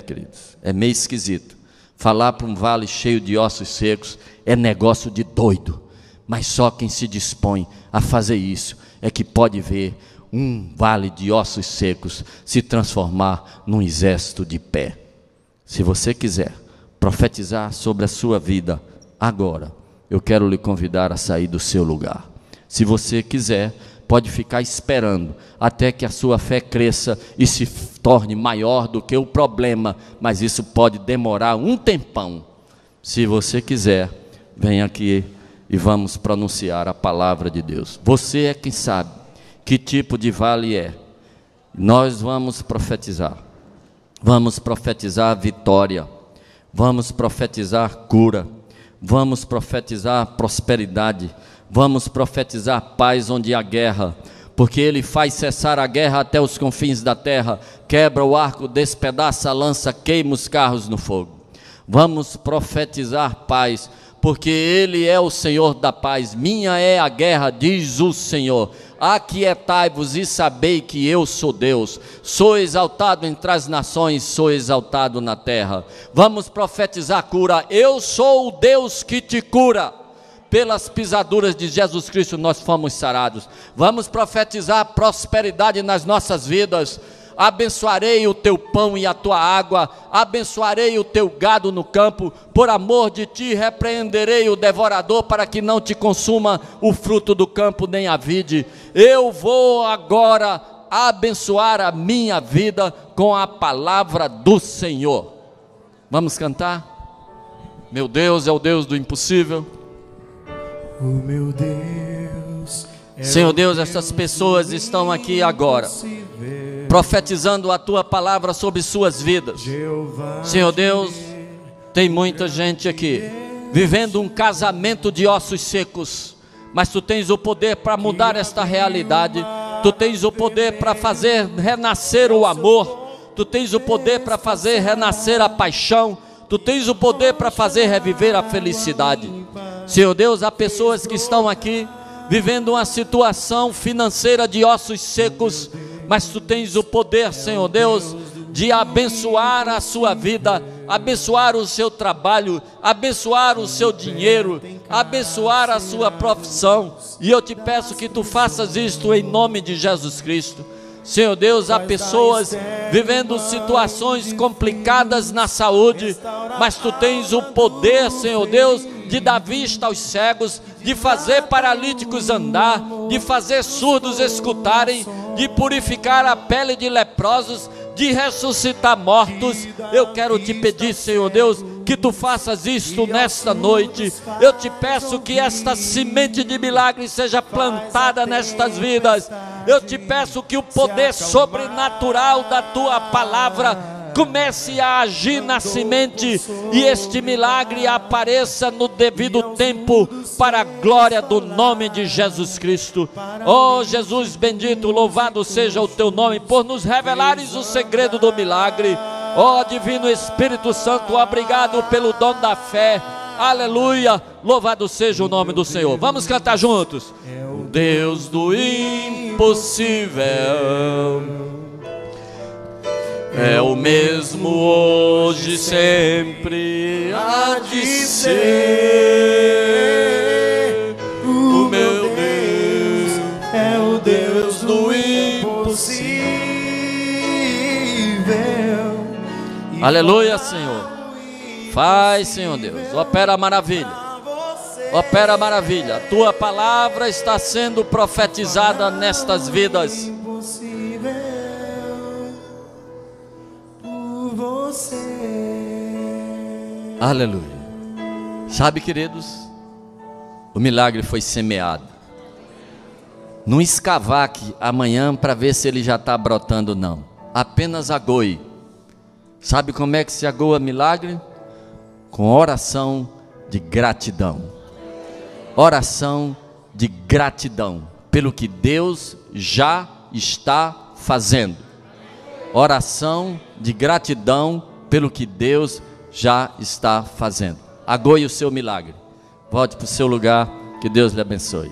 queridos, é meio esquisito. Falar para um vale cheio de ossos secos é negócio de doido, mas só quem se dispõe a fazer isso é que pode ver um vale de ossos secos se transformar num exército de pé. Se você quiser profetizar sobre a sua vida agora, eu quero lhe convidar a sair do seu lugar. Se você quiser, pode ficar esperando até que a sua fé cresça e se torne maior do que o problema, mas isso pode demorar um tempão. Se você quiser, vem aqui e vamos pronunciar a palavra de Deus. Você é quem sabe que tipo de vale é. Nós vamos profetizar vitória, vamos profetizar cura, vamos profetizar prosperidade, vamos profetizar paz onde há guerra, porque Ele faz cessar a guerra até os confins da terra, quebra o arco, despedaça a lança, queima os carros no fogo. Vamos profetizar paz, porque Ele é o Senhor da paz. Minha é a guerra, diz o Senhor. Aquietai-vos e sabei que eu sou Deus. Sou exaltado entre as nações, sou exaltado na terra. Vamos profetizar cura. Eu sou o Deus que te cura. Pelas pisaduras de Jesus Cristo nós fomos sarados. Vamos profetizar prosperidade nas nossas vidas. Abençoarei o teu pão e a tua água, abençoarei o teu gado no campo, por amor de ti repreenderei o devorador, para que não te consuma o fruto do campo nem a vide. Eu vou agora abençoar a minha vida com a palavra do Senhor. Vamos cantar? Meu Deus é o Deus do impossível. O meu Deus é Senhor Deus, essas pessoas estão aqui agora profetizando a tua palavra sobre suas vidas. Senhor Deus, tem muita gente aqui vivendo um casamento de ossos secos, mas tu tens o poder para mudar esta realidade. Tu tens o poder para fazer renascer o amor, tu tens o poder para fazer renascer a paixão, tu tens o poder para fazer reviver a felicidade. Senhor Deus, há pessoas que estão aqui vivendo uma situação financeira de ossos secos, mas tu tens o poder, Senhor Deus, de abençoar a sua vida, abençoar o seu trabalho, abençoar o seu dinheiro, abençoar a sua profissão. E eu te peço que tu faças isto em nome de Jesus Cristo. Senhor Deus, há pessoas vivendo situações complicadas na saúde, mas Tu tens o poder, Senhor Deus, de dar vista aos cegos, de fazer paralíticos andar, de fazer surdos escutarem, de purificar a pele de leprosos, de ressuscitar mortos. Eu quero Te pedir, Senhor Deus, que Tu faças isto nesta noite. Eu Te peço que esta semente de milagre seja plantada nestas vidas. Eu Te peço que o poder sobrenatural da Tua palavra comece a agir na semente e este milagre apareça no devido tempo para a glória do nome de Jesus Cristo. Oh Jesus bendito, louvado seja o Teu nome por nos revelares o segredo do milagre. Oh Divino Espírito Santo, obrigado pelo dom da fé. Aleluia, louvado seja o nome do Senhor. Vamos cantar juntos. O Deus do impossível é o mesmo hoje, sempre há de ser. O meu Deus é o Deus do impossível. Aleluia, Senhor. Faz, Senhor Deus, opera a maravilha. Opera a maravilha. A Tua palavra está sendo profetizada nestas vidas. Aleluia. Sabe, queridos, o milagre foi semeado. Não escavaque amanhã para ver se ele já está brotando, não. Apenas agoe. Sabe como é que se agoa milagre? Com oração de gratidão. Oração de gratidão pelo que Deus já está fazendo. Oração de gratidão pelo que Deus já está fazendo. Agoie o seu milagre. Volte para o seu lugar. Que Deus lhe abençoe.